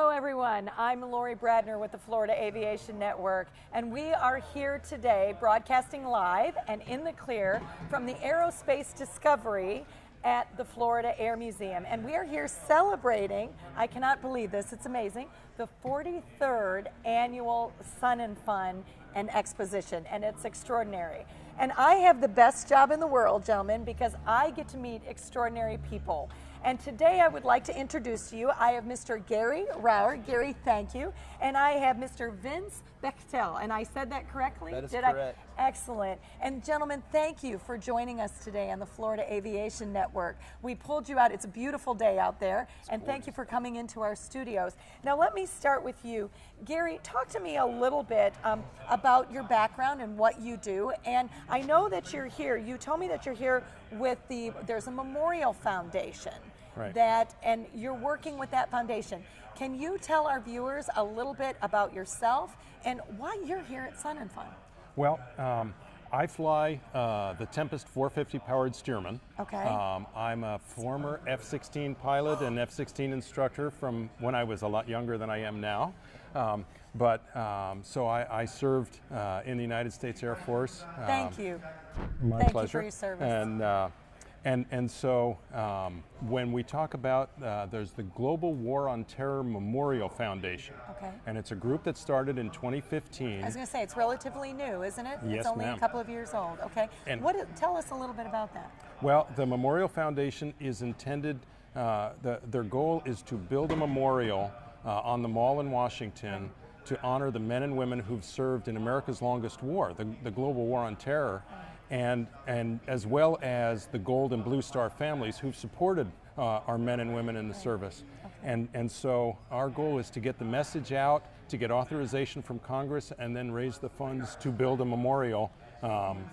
Hello everyone, I'm Lori Bradner with the Florida Aviation Network, and we are here today broadcasting live and in the clear from the Aerospace Discovery at the Florida Air Museum. And we are here celebrating, I cannot believe this, it's amazing, the 43rd annual Sun and Fun and Exposition, and it's extraordinary. And I have the best job in the world, gentlemen, because I get to meet extraordinary people. And today I would like to introduce to you, I have Mr. Gary Rauer. Gary, thank you. And I have Mr. Vince Bechtel. And I said that correctly? That is correct. Excellent. And gentlemen, thank you for joining us today on the Florida Aviation Network. We pulled you out. It's a beautiful day out there. And thank you for coming into our studios. Now let me start with you. Gary, talk to me a little bit about your background and what you do. And I know that you're here. You told me that you're here with there's a memorial foundation. Right. And you're working with that foundation. Can you tell our viewers a little bit about yourself and why you're here at Sun and Fun? Well, I fly the Tempest 450 powered Stearman. Okay. I'm a former F-16 pilot and F-16 instructor from when I was a lot younger than I am now. So I served in the United States Air Force. Thank you. My Thank pleasure. you for your service. And so when we talk about, there's the Global War on Terror Memorial Foundation. Okay. And it's a group that started in 2015. I was going to say, it's relatively new, isn't it? Yes, it's only ma'am. a couple of years old. Okay. And tell us a little bit about that. Well, the Memorial Foundation is intended, their goal is to build a memorial on the Mall in Washington to honor the men and women who've served in America's longest war, the Global War on Terror. And as well as the Gold and Blue Star families who've supported our men and women in the service. Okay. And so our goal is to get the message out, to get authorization from Congress, and then raise the funds to build a memorial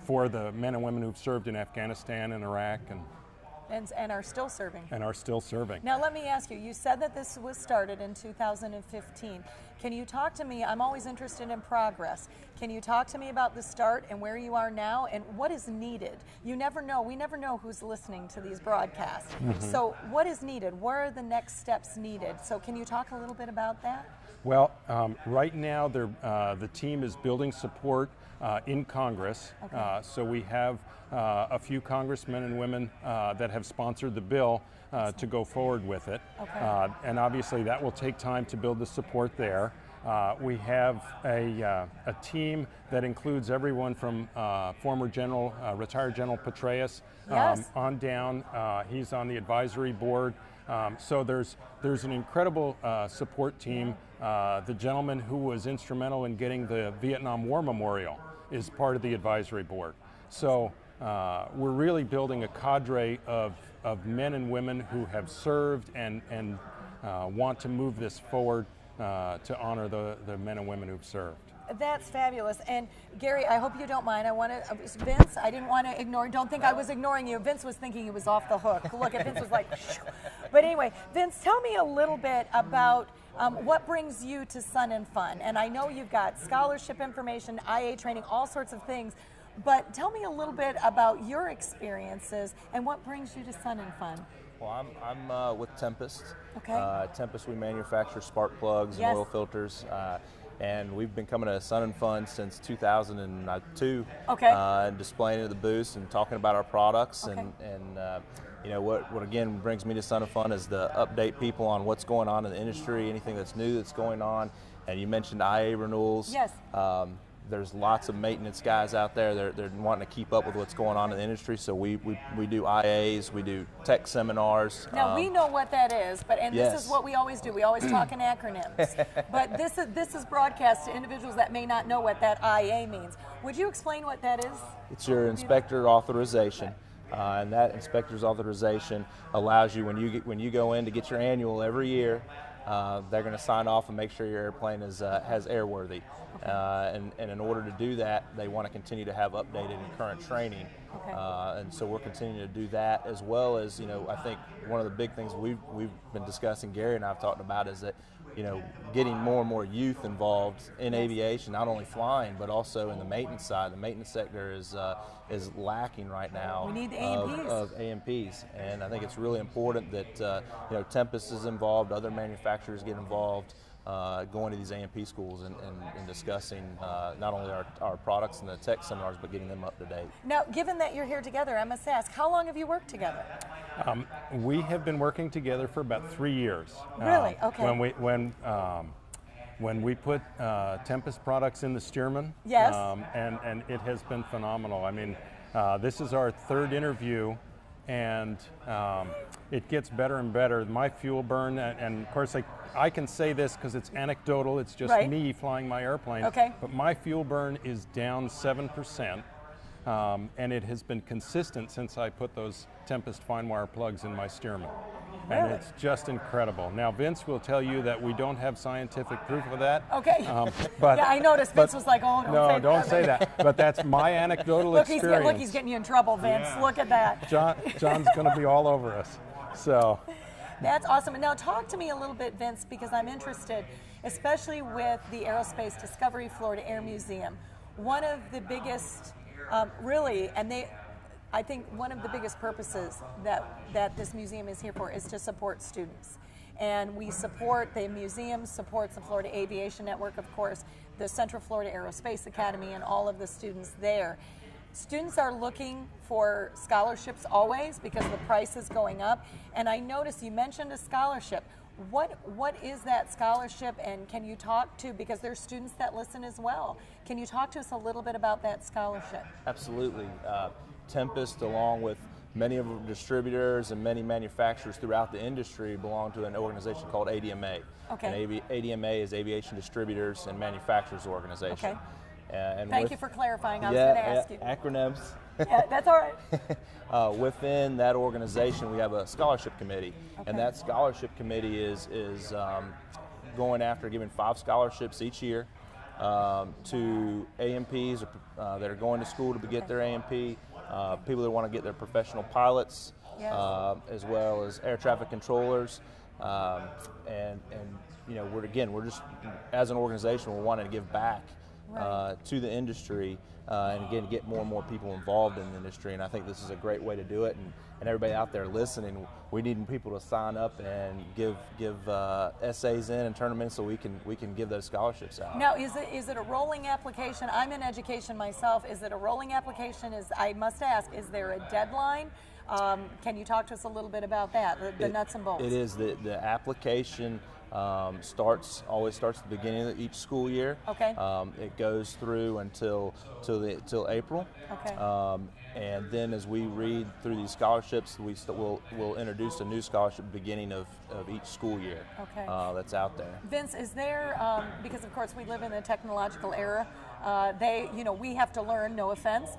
for the men and women who've served in Afghanistan and Iraq. And are still serving. And are still serving. Now let me ask you, you said that this was started in 2015. Can you talk to me, I'm always interested in progress. Can you talk to me about the start and where you are now and what is needed? You never know, we never know who's listening to these broadcasts. Mm-hmm. So what is needed? Where are the next steps needed? So can you talk a little bit about that? Well, right now the team is building support in Congress. Okay. So we have a few congressmen and women that have sponsored the bill to go forward with it. Okay. And obviously that will take time to build the support there. We have a team that includes everyone from former General, retired General Petraeus yes. On down. He's on the advisory board. So there's an incredible support team. The gentleman who was instrumental in getting the Vietnam War Memorial is part of the advisory board. So we're really building a cadre of men and women who have served and want to move this forward to honor the men and women who've served. That's fabulous. And Gary, I hope you don't mind. Vince, I didn't want to ignore, don't think I was ignoring you. Vince was thinking he was off the hook. Look, Vince was like, shoo. But anyway, Vince, tell me a little bit about what brings you to Sun and Fun. And I know you've got scholarship information, IA training, all sorts of things. But tell me a little bit about your experiences and what brings you to Sun and Fun. Well, I'm with Tempest. Okay. Tempest, we manufacture spark plugs yes. and oil filters. And we've been coming to Sun and Fun since 2002. Okay. And displaying it at the booths and talking about our products. Okay. And you know, what again brings me to Sun and Fun is to update people on what's going on in the industry, anything that's new that's going on. And you mentioned IA renewals. Yes. There's lots of maintenance guys out there. They're wanting to keep up with what's going on in the industry. So we do IAs, we do tech seminars. Now we know what that is, and yes. this is what we always do. We always talk in acronyms. But this is broadcast to individuals that may not know what that IA means. Would you explain what that is? It's your inspector authorization. And that inspector's authorization allows you, when you go in to get your annual every year, they're going to sign off and make sure your airplane has airworthy. And in order to do that, they want to continue to have updated and current training Okay. And so we're continuing to do that, as well as, I think one of the big things we've been discussing, Gary and I have talked about, is that, getting more and more youth involved in aviation, not only flying, but also in the maintenance side. The maintenance sector is lacking right now. We need the AMPs. Of AMPs, and I think it's really important that Tempest is involved, other manufacturers get involved, going to these AMP schools and discussing not only our products and the tech seminars, but getting them up to date. Now, given that you're here together, I must ask, how long have you worked together? We have been working together for about 3 years. Really? Okay. When we put Tempest products in the Stearman, yes, and it has been phenomenal. I mean, this is our third interview, and it gets better and better. My fuel burn, and of course I can say this because it's anecdotal, it's just me flying my airplane, but my fuel burn is down 7%, and it has been consistent since I put those Tempest fine wire plugs in my Stearman. Really? And it's just incredible. Now, Vince will tell you that we don't have scientific proof of that. Okay. But yeah, I noticed Vince was like, oh, don't say that. But that's my anecdotal experience. Look, he's getting you in trouble, Vince. Yeah. Look at that. John's going to be all over us. So. That's awesome. And now talk to me a little bit, Vince, because I'm interested, especially with the Aerospace Discovery Florida Air Museum. One of the biggest, I think one of the biggest purposes that this museum is here for is to support students. And we support, the museum supports the Florida Aviation Network, of course, the Central Florida Aerospace Academy, and all of the students there. Students are looking for scholarships always because the price is going up. And I noticed you mentioned a scholarship. What is that scholarship, and can you talk to, because there's students that listen as well, can you talk to us a little bit about that scholarship? Absolutely. Tempest, along with many of the distributors and many manufacturers throughout the industry, belong to an organization called ADMA. Okay. And ADMA is Aviation Distributors and Manufacturers Organization. Okay. Thank you for clarifying. I was going to ask you. Acronyms. Yeah, that's all right. Within that organization, we have a scholarship committee, and that scholarship committee is going after giving 5 scholarships each year to AMPs that are going to school to get their AMP, people that want to get their professional pilots, as well as air traffic controllers, and we're just, as an organization, we're wanting to give back to the industry, and again, get more and more people involved in the industry. And I think this is a great way to do it. And everybody out there listening, we need people to sign up and give essays in and turn them in so we can give those scholarships out. Now, is it a rolling application? I'm in education myself. Is it a rolling application? I must ask, is there a deadline? Can you talk to us a little bit about that, the nuts and bolts? It is. The application always starts at the beginning of each school year. Okay. It goes through until April. Okay. And then as we read through these scholarships, we'll introduce a new scholarship at the beginning of each school year. Okay. That's out there. Vince, is there, because of course we live in a technological era, we have to learn, no offense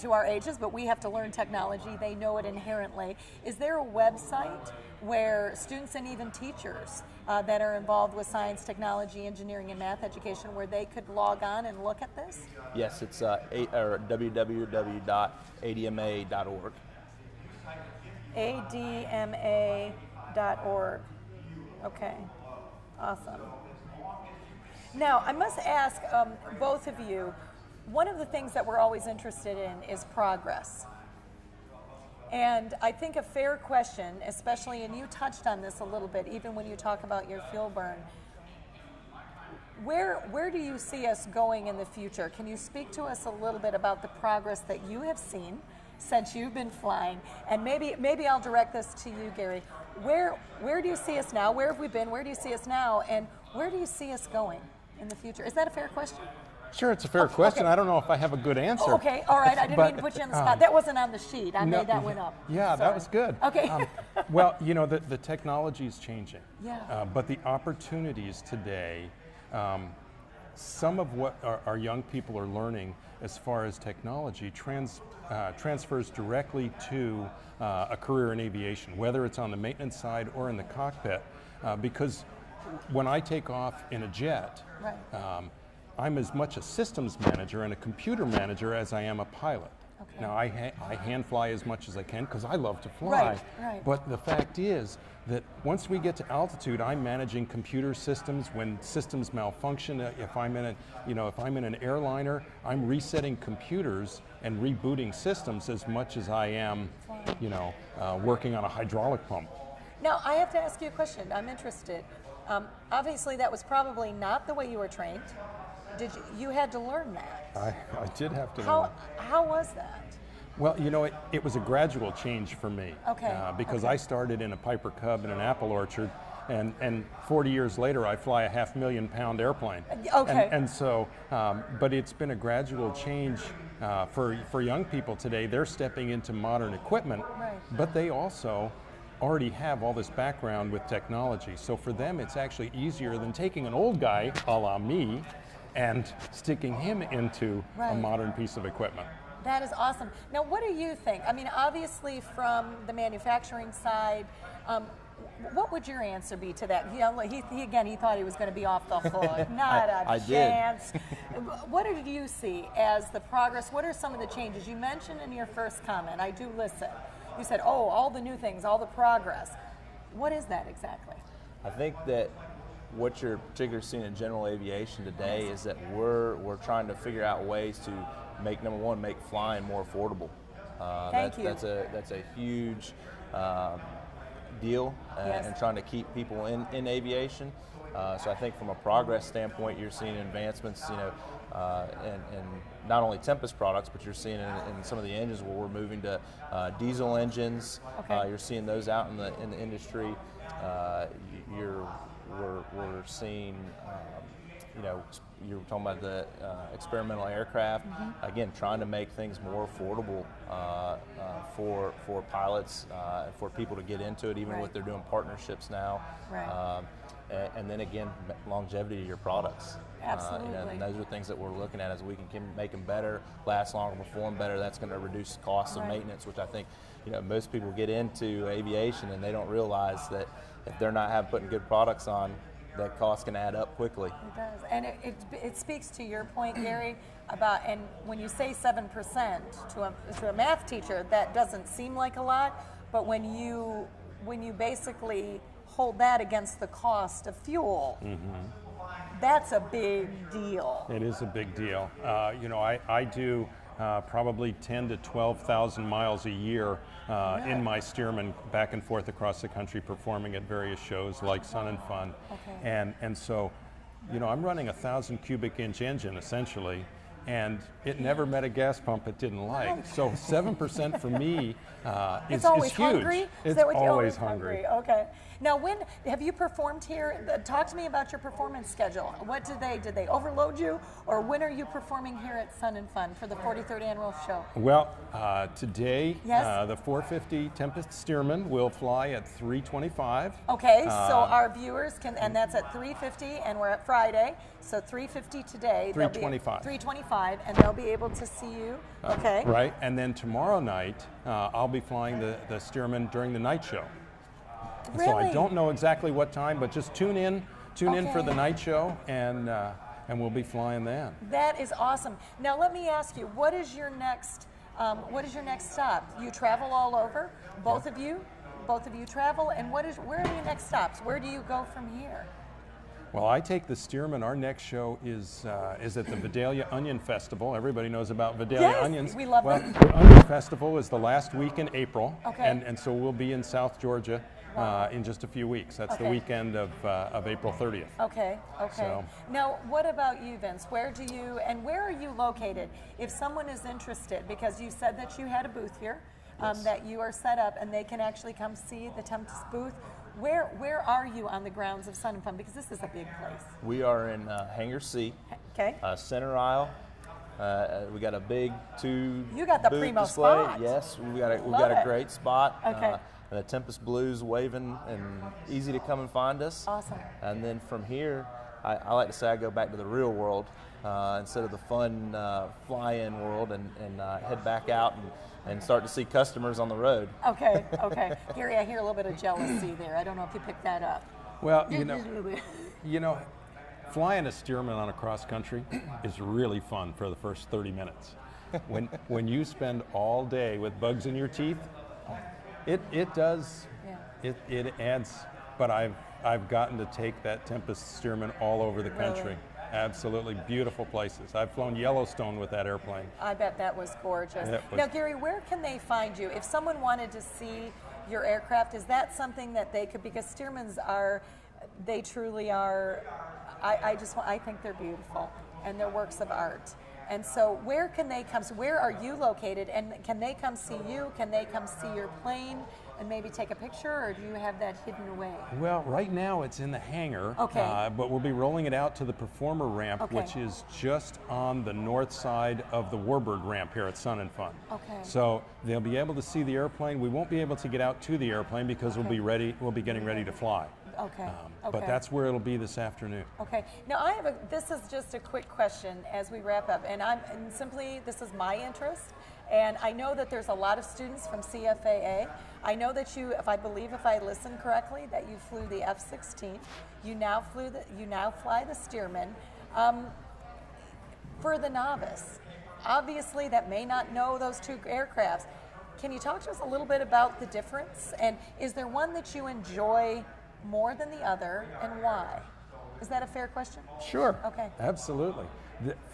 to our ages, but we have to learn technology. They know it inherently. Is there a website where students and even teachers that are involved with science, technology, engineering, and math education, where they could log on and look at this? Yes, it's www.adma.org. adma.org. Okay, awesome. Now, I must ask both of you, one of the things that we're always interested in is progress. And I think a fair question, especially, and you touched on this a little bit, even when you talk about your fuel burn, where do you see us going in the future? Can you speak to us a little bit about the progress that you have seen since you've been flying? And maybe I'll direct this to you, Gary. Where do you see us now? Where have we been? Where do you see us now? And where do you see us going in the future? Is that a fair question? Sure, it's a fair question. I don't know if I have a good answer. Okay, all right. I didn't mean to put you on the spot. That wasn't on the sheet. I made that one up. Yeah, that was good. Okay. Well, the technology is changing. Yeah. But the opportunities today, some of what our young people are learning as far as technology transfers directly to a career in aviation, whether it's on the maintenance side or in the cockpit. Because when I take off in a jet, right. I'm as much a systems manager and a computer manager as I am a pilot. Okay. Now I hand fly as much as I can because I love to fly. Right, right. But the fact is that once we get to altitude, I'm managing computer systems. When systems malfunction, if I'm in an airliner, I'm resetting computers and rebooting systems as much as I am, working on a hydraulic pump. Now, I have to ask you a question. I'm interested. Obviously, that was probably not the way you were trained. You had to learn that? I did have to learn. How was that? Well, it was a gradual change for me. Okay. Because I started in a Piper Cub in an apple orchard, and 40 years later, I fly a $500,000 airplane. Okay. And so, but it's been a gradual change for young people today. They're stepping into modern equipment, right. but they also already have all this background with technology. So for them, it's actually easier than taking an old guy, a la me, and sticking him into a modern piece of equipment. That is awesome. Now, what do you think? I mean, obviously from the manufacturing side, what would your answer be to that? He thought he was going to be off the hook. Not a chance. What did you see as the progress? What are some of the changes? You mentioned in your first comment, I do listen. You said, oh, all the new things, all the progress. What is that exactly? I think that what you're particularly seeing in general aviation today is that we're trying to figure out ways to make, number one, make flying more affordable. Thank you. That's a huge deal, and trying to keep people in aviation. So I think from a progress standpoint, you're seeing advancements, in not only Tempest products, but you're seeing in some of the engines where we're moving to diesel engines. Okay. You're seeing those out in the industry. We're seeing, you were talking about the experimental aircraft. Mm-hmm. Again, trying to make things more affordable for pilots, for people to get into it, even with they're doing partnerships now. Right. And then again, longevity of your products. Absolutely. And those are things that we're looking at as we can make them better, last longer, perform better. That's going to reduce costs of maintenance, which I think, most people get into aviation and they don't realize that if they're not putting good products on, that cost can add up quickly. It does, and it speaks to your point, Gary, about, and when you say 7% to a math teacher, that doesn't seem like a lot, but when you basically hold that against the cost of fuel, that's a big deal. It is a big deal. I do probably 10 to 12,000 miles a year in my Stearman back and forth across the country, performing at various shows like Sun and Fun. Okay. And so, I'm running a 1,000 cubic inch engine essentially, and it never met a gas pump it didn't like. So 7% for me is always huge. Hungry? It's always hungry. Okay. Now, when have you performed here? Talk to me about your performance schedule. What did they overload you, or when are you performing here at Sun and Fun for the 43rd annual show? Well, today, Yes? the 450 Tempest Stearman will fly at 3:25. Okay, so our viewers can, and that's at 3:50, and we're at Friday, so 3:50 today. 3:25. 3:25, and they'll be able to see you. Okay. Right, and then tomorrow night, I'll be flying the Stearman during the night show. Really? So I don't know exactly what time, but just tune in for the Okay. night show, and we'll be flying then. That is awesome. Now let me ask you, what is your next stop? You travel all over, both of you travel, and where are your next stops? Where do you go from here? Well, I take the Stearman. Our next show is at the Vidalia Onion Festival. Everybody knows about Vidalia Yes, onions. we love them. The Onion Festival is the last week in April, Okay. and so we'll be in South Georgia in just a few weeks. That's the weekend of April 30th. Okay. So. Now, what about you, Vince? Where are you located? If someone is interested, because you said that you had a booth here, that you are set up, and they can actually come see the Tempest booth. Where are you on the grounds of Sun and Fun? Because this is a big place. We are in Hangar C, Okay. center aisle. We got a big You got the booth primo display. spot. Yes, we got Love a it. great spot. Okay. And the Tempest Blues waving, and easy to come and find us. Awesome. And then from here, I like to say I go back to the real world instead of the fun fly-in world, and head back out and start to see customers on the road. Okay. Gary, I hear a little bit of jealousy there. I don't know if you picked that up. Well, flying a Stearman on a cross country is really fun for the first 30 minutes. when you spend all day with bugs in your teeth, it does. Yeah. It adds. But I've gotten to take that Tempest Stearman all over the country. Really? Absolutely beautiful places. I've flown Yellowstone with that airplane. I bet that was gorgeous. Now, Gary, where can they find you? If someone wanted to see your aircraft, is that something that they could, because Stearmans they truly are, I think they're beautiful and they're works of art. And so where can they come? So where are you located? And can they come see you? Can they come see your plane and maybe take a picture, or do you have that hidden away? Well, right now it's in the hangar, okay. But we'll be rolling it out to the performer ramp, okay. which is just on the north side of the Warbird ramp here at Sun and Fun. Okay. So they'll be able to see the airplane. We won't be able to get out to the airplane because okay. we'll be getting ready to fly. Okay. But that's where it'll be this afternoon. Okay. Now this is just a quick question as we wrap up, and simply this is my interest, and I know that there's a lot of students from CFAA. I know that if I listen correctly, that you flew the F-16. You now fly the Stearman. For the novice, obviously that may not know those two aircrafts. Can you talk to us a little bit about the difference? And is there one that you enjoy more than the other, and why? Is that a fair question? Sure. Okay. Absolutely.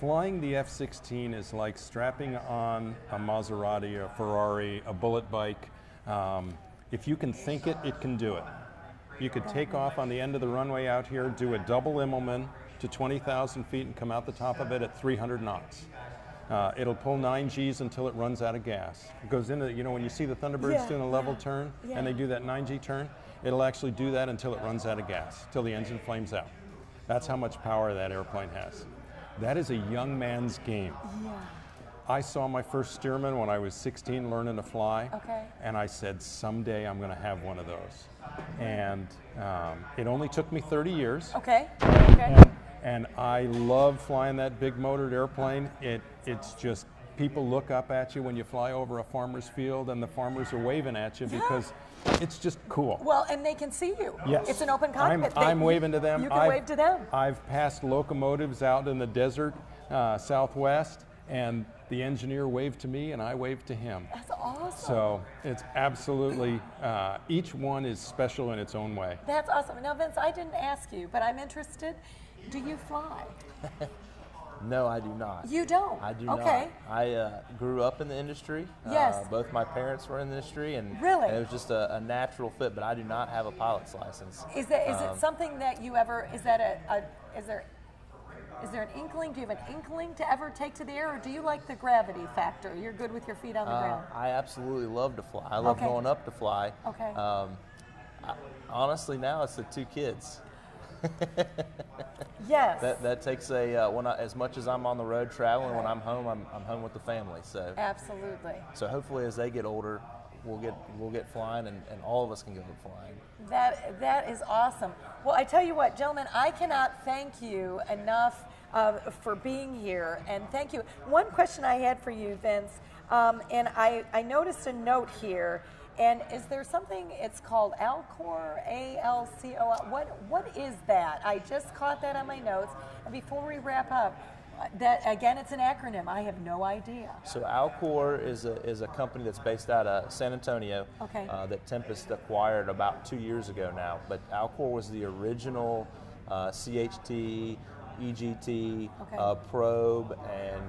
Flying the F-16 is like strapping on a Maserati, a Ferrari, a bullet bike. If you can think it, it can do it. You could take off on the end of the runway out here, do a double Immelman to 20,000 feet and come out the top of it at 300 knots. It'll pull 9 Gs until it runs out of gas. It goes into, when you see the Thunderbirds doing a level turn and they do that 9G turn, it'll actually do that until it runs out of gas, till the engine flames out. That's how much power that airplane has. That is a young man's game. Yeah. I saw my first Stearman when I was 16 learning to fly, okay. and I said, someday I'm going to have one of those. And it only took me 30 years. Okay. And I love flying that big motored airplane. It's just, people look up at you when you fly over a farmer's field and the farmers are waving at you because it's just cool. Well, and they can see you. Yes. It's an open cockpit. I'm waving to them. You can wave to them. I've passed locomotives out in the desert southwest, and the engineer waved to me and I waved to him. That's awesome. So it's absolutely, each one is special in its own way. That's awesome. Now, Vince, I didn't ask you, but I'm interested. Do you fly? No, I do not. You don't? I do okay. not. I grew up in the industry. Yes. Both my parents were in the industry, and, really? and it was just a natural fit, but I do not have a pilot's license. Is it something that you ever, is there an inkling, do you have an inkling to ever take to the air, or do you like the gravity factor? You're good with your feet on the ground? I absolutely love to fly. I love going up to fly. Okay. Honestly, now it's the 2 kids. Yes. That takes as much as I'm on the road traveling, when I'm home, I'm home with the family. So absolutely. So hopefully, as they get older, we'll get flying, and all of us can go get flying. That is awesome. Well, I tell you what, gentlemen, I cannot thank you enough for being here, and thank you. One question I had for you, Vince, and I noticed a note here. And is there something, it's called Alcor, A-L-C-O-R, what is that? I just caught that on my notes. And before we wrap up, that again, it's an acronym. I have no idea. So Alcor is a company that's based out of San Antonio, okay. That Tempest acquired about 2 years ago now. But Alcor was the original CHT, EGT, okay. Probe, and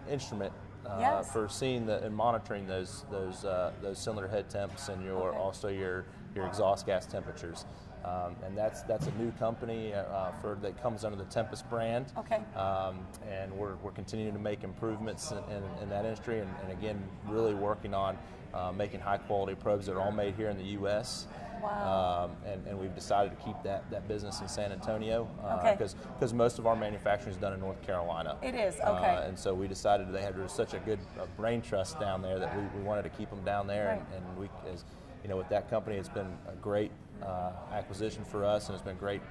instrument yes. for seeing and monitoring those cylinder head temps and also your exhaust gas temperatures. And that's a new company that comes under the Tempest brand. Okay. And we're continuing to make improvements in that industry, and again, really working on making high quality probes that are all made here in the U.S. Wow. And we've decided to keep that business in San Antonio because most of our manufacturing is done in North Carolina. It is, okay. And so we decided they had such a good brain trust down there that we wanted to keep them down there, right. and we, as you know, with that company, it's been a great acquisition for us, and it's been great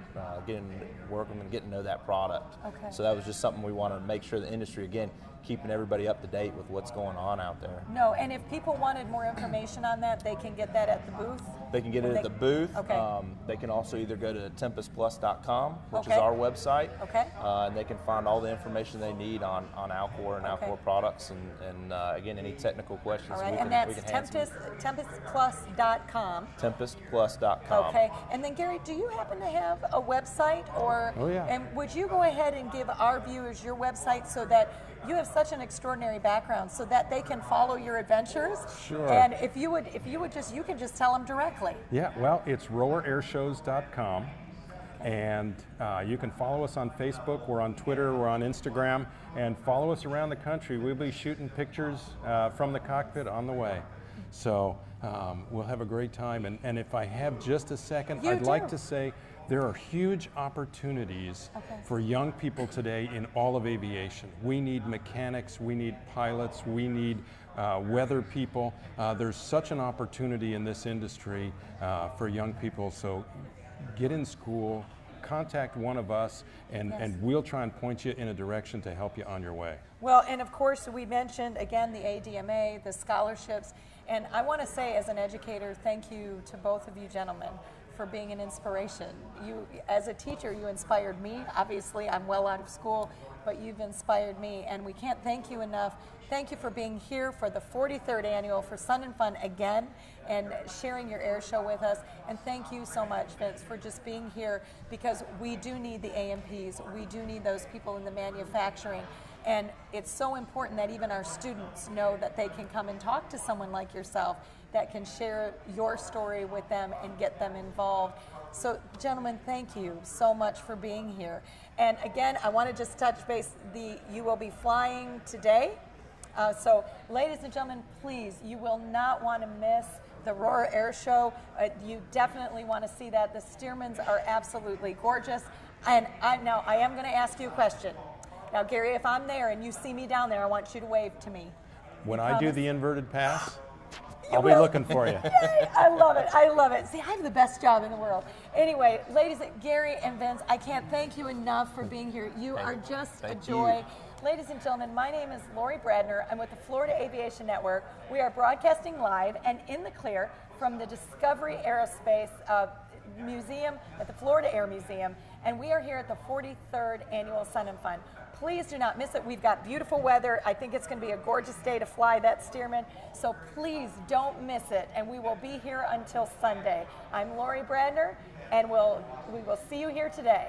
working and getting to know that product. Okay. So that was just something we want to make sure the industry, again, keeping everybody up to date with what's going on out there. No, and if people wanted more information on that, they can get that at the booth? They can get it at the booth. Okay. They can also either go to tempestplus.com, which is Okay. our website, Okay. And they can find all the information they need on Alcor and Okay. Alcor products, and again, any technical questions. All right, we and can that's answer. tempestplus.com. Tempestplus.com. Okay, and then Gary, do you happen to have a website, or Oh, yeah. and would you go ahead and give our viewers your website so that you have such an extraordinary background, so that they can follow your adventures? Sure. And if you would just, you can just tell them directly. Yeah, well, it's rowereirshows.com, and you can follow us on Facebook, we're on Twitter, we're on Instagram, and follow us around the country. We'll be shooting pictures from the cockpit on the way. So we'll have a great time, and if I have just a second, I'd like to say there are huge opportunities for young people today in all of aviation. We need mechanics, we need pilots, we need weather people. There's such an opportunity in this industry for young people, so get in school, contact one of us, and we'll try and point you in a direction to help you on your way. Well, and of course, we mentioned, again, the ADMA, the scholarships, and I want to say, as an educator, thank you to both of you gentlemen for being an inspiration. You, as a teacher, you inspired me. Obviously, I'm well out of school, but you've inspired me, and we can't thank you enough. Thank you for being here for the 43rd annual for Sun and Fun again, and sharing your air show with us. And thank you so much, Vince, for just being here, because we do need the AMPs. We do need those people in the manufacturing. And it's so important that even our students know that they can come and talk to someone like yourself that can share your story with them and get them involved. So, gentlemen, thank you so much for being here. And again, I want to just touch base. You will be flying today. So, ladies and gentlemen, please, you will not want to miss the Aurora Air Show. You definitely want to see that. The Stearmans are absolutely gorgeous. And now I am going to ask you a question. Now, Gary, if I'm there and you see me down there, I want you to wave to me. When I do the inverted pass, You I'll be will. looking for you. Yay! I love it. I love it. See, I have the best job in the world. Anyway, ladies, Gary and Vince, I can't thank you enough for being here. You are just a joy. Ladies and gentlemen, my name is Lori Bradner. I'm with the Florida Aviation Network. We are broadcasting live and in the clear from the Discovery Aerospace Museum at the Florida Air Museum, and we are here at the 43rd Annual Sun and Fun. Please do not miss it. We've got beautiful weather. I think it's going to be a gorgeous day to fly that Stearman, so please don't miss it, and we will be here until Sunday. I'm Lori Bradner, and we will see you here today.